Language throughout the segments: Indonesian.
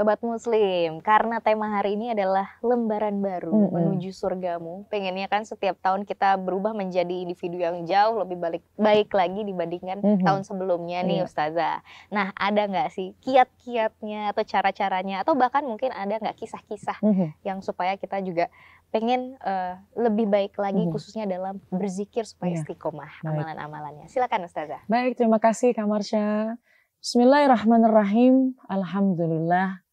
Sobat Muslim, karena tema hari ini adalah lembaran baru menuju surgamu. Pengennya kan setiap tahun kita berubah menjadi individu yang jauh lebih baik lagi dibandingkan tahun sebelumnya nih Ustazah. Nah, ada nggak sih kiat-kiatnya atau cara-caranya, atau bahkan mungkin ada nggak kisah-kisah yang supaya kita juga pengen lebih baik lagi khususnya dalam berzikir supaya istiqomah amalan-amalannya. Silakan Ustazah. Baik, terima kasih Kak Marsha. Bismillahirrahmanirrahim. Alhamdulillah.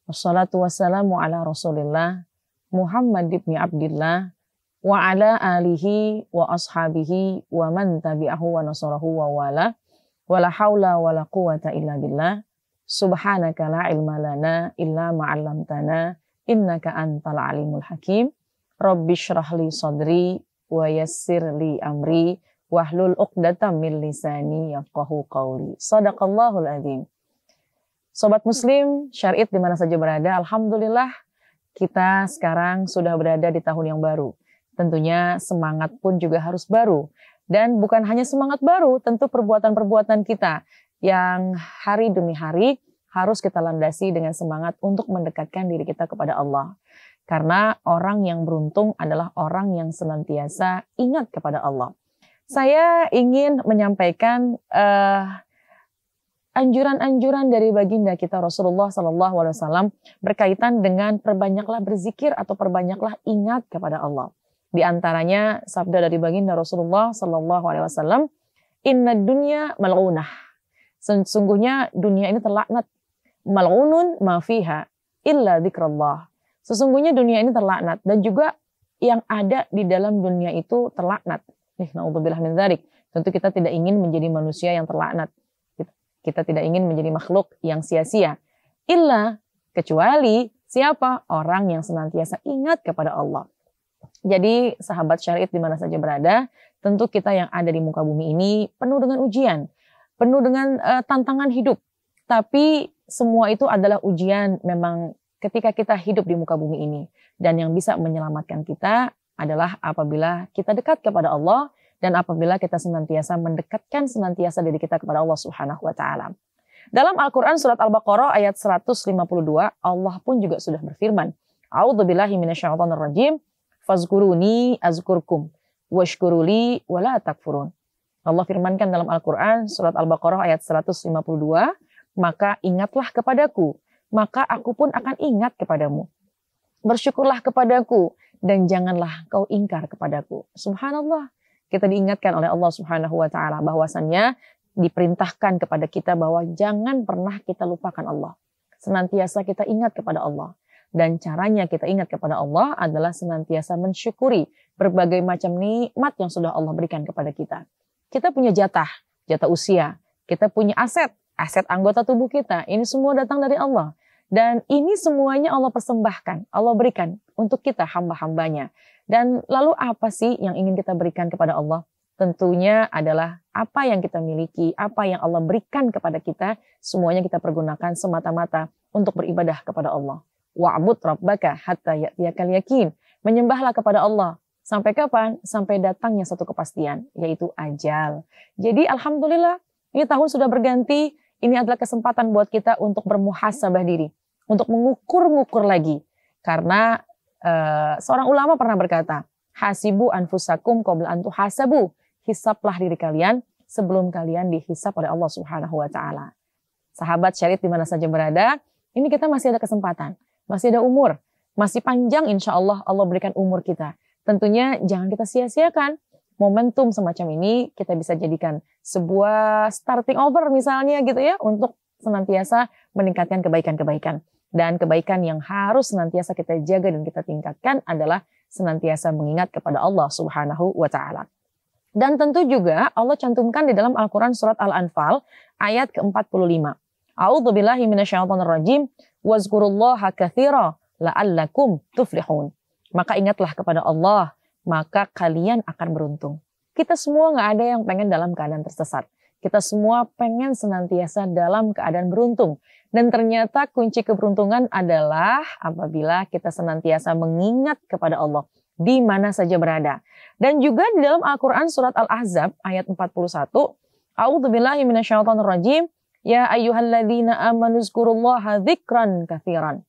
Wassalatu wassalamu ala rasulillah Muhammad ibn Abdillah wa ala alihi wa ashabihi wa man tabi'ahu wa nasarahu wa wala wa la hawla wa la quwata illa billah subhanaka la ilma lana illa ma'allamtana innaka antal alimul hakim rabbi syrah li sadri wa yassir li amri wahlul uqdatam min lisani yafqahu qawli. Sadaqallahul adzim. Sobat Muslim, syariat di mana saja berada, alhamdulillah kita sekarang sudah berada di tahun yang baru. Tentunya semangat pun juga harus baru. Dan bukan hanya semangat baru, tentu perbuatan-perbuatan kita yang hari demi hari harus kita landasi dengan semangat untuk mendekatkan diri kita kepada Allah. Karena orang yang beruntung adalah orang yang senantiasa ingat kepada Allah. Saya ingin menyampaikan anjuran-anjuran dari baginda kita Rasulullah SAW berkaitan dengan perbanyaklah berzikir atau perbanyaklah ingat kepada Allah. Di antaranya sabda dari baginda Rasulullah SAW, Inna dunya mal'unah. Sesungguhnya dunia ini terlaknat. Mal'unun ma fiha illa dzikrullah. Sesungguhnya dunia ini terlaknat dan juga yang ada di dalam dunia itu terlaknat. Na'udzubillah min dzalik. Tentu kita tidak ingin menjadi manusia yang terlaknat. Kita tidak ingin menjadi makhluk yang sia-sia. Illa, kecuali siapa? Orang yang senantiasa ingat kepada Allah. Jadi sahabat syariat di mana saja berada, tentu kita yang ada di muka bumi ini penuh dengan ujian, penuh dengan tantangan hidup. Tapi semua itu adalah ujian memang ketika kita hidup di muka bumi ini. Dan yang bisa menyelamatkan kita adalah apabila kita dekat kepada Allah dan apabila kita senantiasa mendekatkan senantiasa diri kita kepada Allah Subhanahu wa taala. Dalam Al-Qur'an surat Al-Baqarah ayat 152, Allah pun juga sudah berfirman, A'udzubillahi minasyaitonirrajim, fazkuruni azkurkum washkuruli wala takfurun. Allah firmankan dalam Al-Qur'an surat Al-Baqarah ayat 152, maka ingatlah kepadaku, maka aku pun akan ingat kepadamu. Bersyukurlah kepadaku dan janganlah kau ingkar kepadaku. Subhanallah, kita diingatkan oleh Allah Subhanahu wa taala bahwasannya diperintahkan kepada kita bahwa jangan pernah kita lupakan Allah. Senantiasa kita ingat kepada Allah. Dan caranya kita ingat kepada Allah adalah senantiasa mensyukuri berbagai macam nikmat yang sudah Allah berikan kepada kita. Kita punya jatah usia, kita punya aset anggota tubuh kita. Ini semua datang dari Allah. Dan ini semuanya Allah persembahkan, Allah berikan untuk kita hamba-hambanya. Dan lalu apa sih yang ingin kita berikan kepada Allah? Tentunya adalah apa yang kita miliki, apa yang Allah berikan kepada kita, semuanya kita pergunakan semata-mata untuk beribadah kepada Allah. Wa'bud rabbaka hatta ya'tiyakal yakin. Menyembahlah kepada Allah. Sampai kapan? Sampai datangnya satu kepastian, yaitu ajal. Jadi alhamdulillah, ini tahun sudah berganti, ini adalah kesempatan buat kita untuk bermuhasabah diri. Untuk mengukur-ngukur lagi. Karena seorang ulama pernah berkata, hasibu anfusakum qabla an tuhasabu. Hisablah diri kalian sebelum kalian dihisab oleh Allah Subhanahu wa taala. Sahabat syariat di mana saja berada, ini kita masih ada kesempatan, masih ada umur, masih panjang insya Allah berikan umur kita. Tentunya jangan kita sia-siakan. Momentum semacam ini kita bisa jadikan sebuah starting over misalnya gitu ya, untuk senantiasa meningkatkan kebaikan-kebaikan. Dan kebaikan yang harus senantiasa kita jaga dan kita tingkatkan adalah senantiasa mengingat kepada Allah Subhanahu wa taala. Dan tentu juga Allah cantumkan di dalam Al-Qur'an surat Al-Anfal ayat ke-45. A'udzubillahi minasyaitonirrajim, wazkurullaha katsira la'allakum tuflihun. Maka ingatlah kepada Allah, maka kalian akan beruntung. Kita semua nggak ada yang pengen dalam keadaan tersesat. Kita semua pengen senantiasa dalam keadaan beruntung. Dan ternyata kunci keberuntungan adalah apabila kita senantiasa mengingat kepada Allah di mana saja berada. Dan juga di dalam Al-Quran surat Al-Ahzab ayat 41, A'udzubillahi minasyaitonirrajim, Ya ayyuhalladzina amanu zkurullaha dzikran katsiran.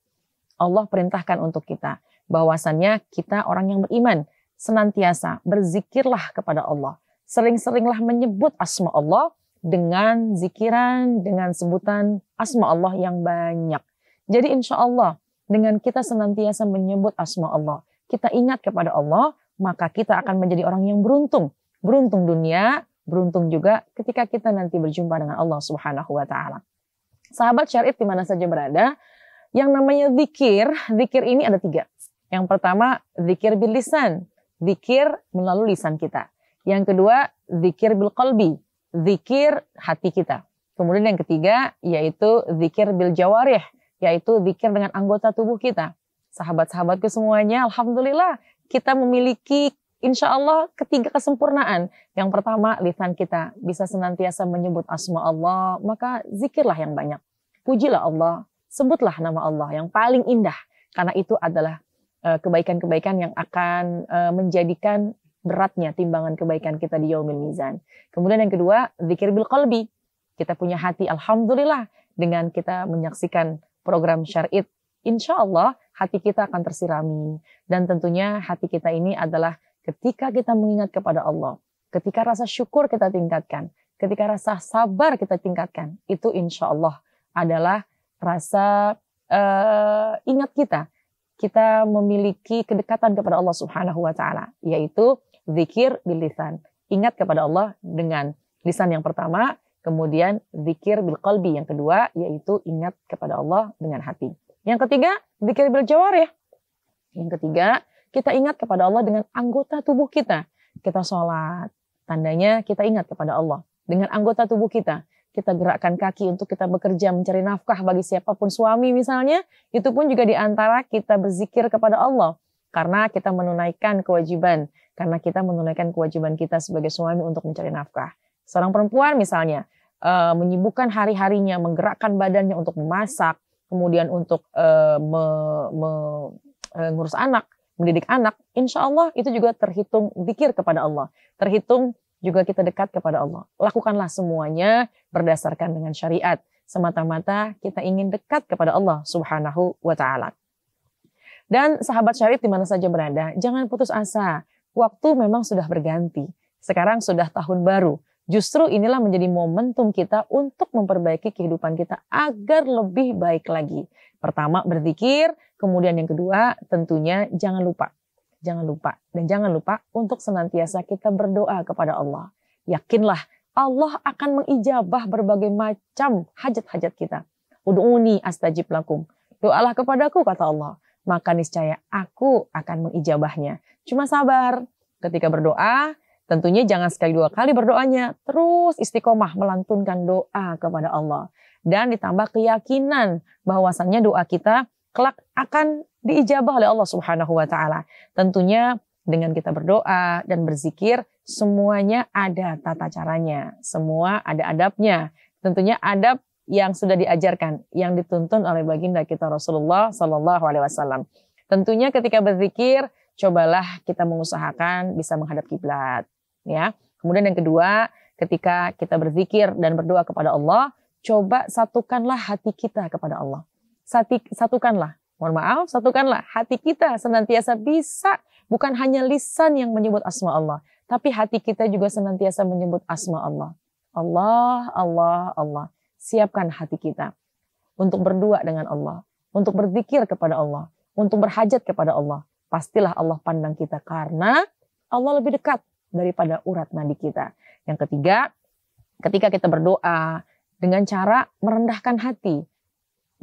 Allah perintahkan untuk kita bahwasannya kita orang yang beriman senantiasa berzikirlah kepada Allah. Sering-seringlah menyebut asma Allah dengan zikiran, dengan sebutan asma Allah yang banyak. Jadi insya Allah dengan kita senantiasa menyebut asma Allah, kita ingat kepada Allah, maka kita akan menjadi orang yang beruntung. Beruntung dunia, beruntung juga ketika kita nanti berjumpa dengan Allah Subhanahu wa Ta'ala. Sahabat syariat di mana saja berada, yang namanya zikir ini ada 3. Yang pertama, zikir bil lisan, zikir melalui lisan kita. Yang kedua, zikir bil qalbi, zikir hati kita. Kemudian yang ketiga, yaitu zikir bil jawarih, yaitu zikir dengan anggota tubuh kita. Sahabat-sahabatku semuanya, alhamdulillah kita memiliki insya Allah 3 kesempurnaan. Yang pertama, lisan kita bisa senantiasa menyebut asma Allah, maka zikirlah yang banyak. Pujilah Allah, sebutlah nama Allah yang paling indah, karena itu adalah kebaikan-kebaikan yang akan menjadikan beratnya timbangan kebaikan kita di yaumil mizan. Kemudian yang kedua, zikir bil qalbi. Kita punya hati, alhamdulillah, dengan kita menyaksikan program syariat, insya Allah hati kita akan tersirami. Dan tentunya hati kita ini adalah ketika kita mengingat kepada Allah, ketika rasa syukur kita tingkatkan, ketika rasa sabar kita tingkatkan, itu insya Allah adalah rasa ingat kita memiliki kedekatan kepada Allah Subhanahu wa Ta'ala, yaitu zikir bil lisan. Ingat kepada Allah dengan lisan yang pertama, kemudian zikir bil qalbi yang kedua, yaitu ingat kepada Allah dengan hati. Yang ketiga, zikir bil jawarih. Yang ketiga, kita ingat kepada Allah dengan anggota tubuh kita. Kita sholat, tandanya kita ingat kepada Allah. Dengan anggota tubuh kita gerakkan kaki untuk kita bekerja mencari nafkah bagi siapapun, suami misalnya, itu pun juga diantara kita berzikir kepada Allah. Karena kita menunaikan kewajiban, kita sebagai suami untuk mencari nafkah. Seorang perempuan misalnya, menyibukkan hari-harinya, menggerakkan badannya untuk memasak, kemudian untuk mengurus anak, mendidik anak, insya Allah itu juga terhitung zikir kepada Allah. Terhitung juga kita dekat kepada Allah. Lakukanlah semuanya berdasarkan dengan syariat. Semata-mata kita ingin dekat kepada Allah Subhanahu wa Ta'ala. Dan sahabat syariat di mana saja berada, jangan putus asa. Waktu memang sudah berganti. Sekarang sudah tahun baru. Justru inilah menjadi momentum kita untuk memperbaiki kehidupan kita agar lebih baik lagi. Pertama, berzikir. Kemudian yang kedua, tentunya jangan lupa untuk senantiasa kita berdoa kepada Allah. Yakinlah Allah akan mengijabah berbagai macam hajat-hajat kita. Ud'uni astajib lakum. Doalah kepadaku, kata Allah, maka niscaya aku akan mengijabahnya. Cuma sabar. Ketika berdoa, tentunya jangan sekali 2 kali berdoanya, terus istiqomah melantunkan doa kepada Allah. Dan ditambah keyakinan bahwasannya doa kita kelak akan diijabah oleh Allah Subhanahu wa Ta'ala. Tentunya dengan kita berdoa dan berzikir, semuanya ada tata caranya, semua ada adabnya. Tentunya adab yang sudah diajarkan, yang dituntun oleh baginda kita Rasulullah Sallallahu Alaihi Wasallam. Tentunya ketika berzikir, cobalah kita mengusahakan bisa menghadap kiblat. Ya. Kemudian yang kedua, ketika kita berzikir dan berdoa kepada Allah, coba satukanlah hati kita kepada Allah. Satukanlah hati kita senantiasa bisa, bukan hanya lisan yang menyebut asma Allah, tapi hati kita juga senantiasa menyebut asma Allah. Allah, Allah, Allah. Siapkan hati kita untuk berdua dengan Allah, untuk berzikir kepada Allah, untuk berhajat kepada Allah. Pastilah Allah pandang kita karena Allah lebih dekat daripada urat nadi kita. Yang ketiga, ketika kita berdoa dengan cara merendahkan hati,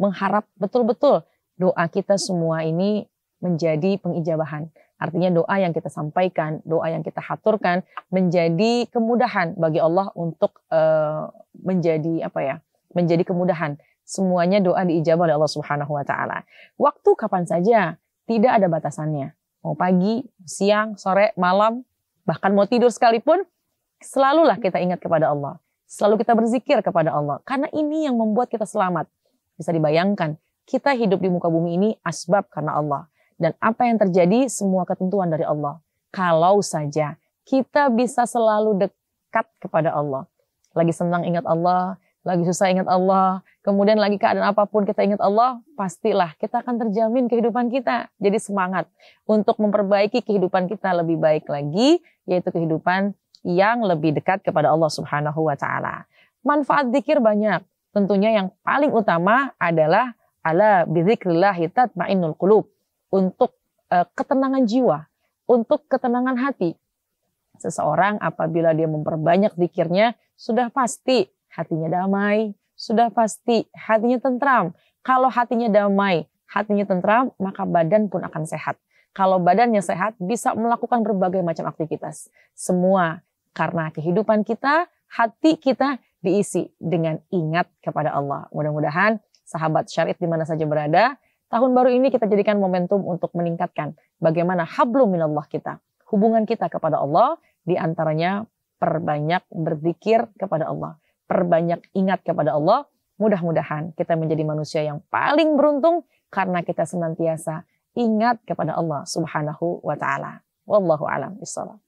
mengharap betul-betul doa kita semua ini menjadi pengijabahan. Artinya doa yang kita sampaikan, doa yang kita haturkan menjadi kemudahan bagi Allah untuk menjadi kemudahan. Semuanya doa diijabah oleh Allah Subhanahu wa Ta'ala. Waktu kapan saja, tidak ada batasannya. Mau pagi, siang, sore, malam, bahkan mau tidur sekalipun, selalulah kita ingat kepada Allah. Selalu kita berzikir kepada Allah. Karena ini yang membuat kita selamat. Bisa dibayangkan, kita hidup di muka bumi ini asbab karena Allah. Dan apa yang terjadi, semua ketentuan dari Allah. Kalau saja kita bisa selalu dekat kepada Allah. Lagi senang ingat Allah, lagi susah ingat Allah, kemudian lagi keadaan apapun kita ingat Allah, pastilah kita akan terjamin kehidupan kita. Jadi semangat untuk memperbaiki kehidupan kita lebih baik lagi, yaitu kehidupan yang lebih dekat kepada Allah Subhanahu wa Ta'ala. Manfaat zikir banyak. Tentunya yang paling utama adalah ala bidzikrillahi tatmainnul qulub, untuk ketenangan jiwa, untuk ketenangan hati. Seseorang apabila dia memperbanyak zikirnya, sudah pasti hatinya damai, sudah pasti hatinya tentram. Kalau hatinya damai, hatinya tentram, maka badan pun akan sehat. Kalau badannya sehat, bisa melakukan berbagai macam aktivitas. Semua karena kehidupan kita, hati kita diisi dengan ingat kepada Allah. Mudah-mudahan sahabat syariat di mana saja berada, tahun baru ini kita jadikan momentum untuk meningkatkan bagaimana hablum minallah kita. Hubungan kita kepada Allah, di antaranya perbanyak berzikir kepada Allah. Perbanyak ingat kepada Allah. Mudah-mudahan kita menjadi manusia yang paling beruntung karena kita senantiasa ingat kepada Allah Subhanahu wa Ta'ala. Wallahu a'lam bishawab.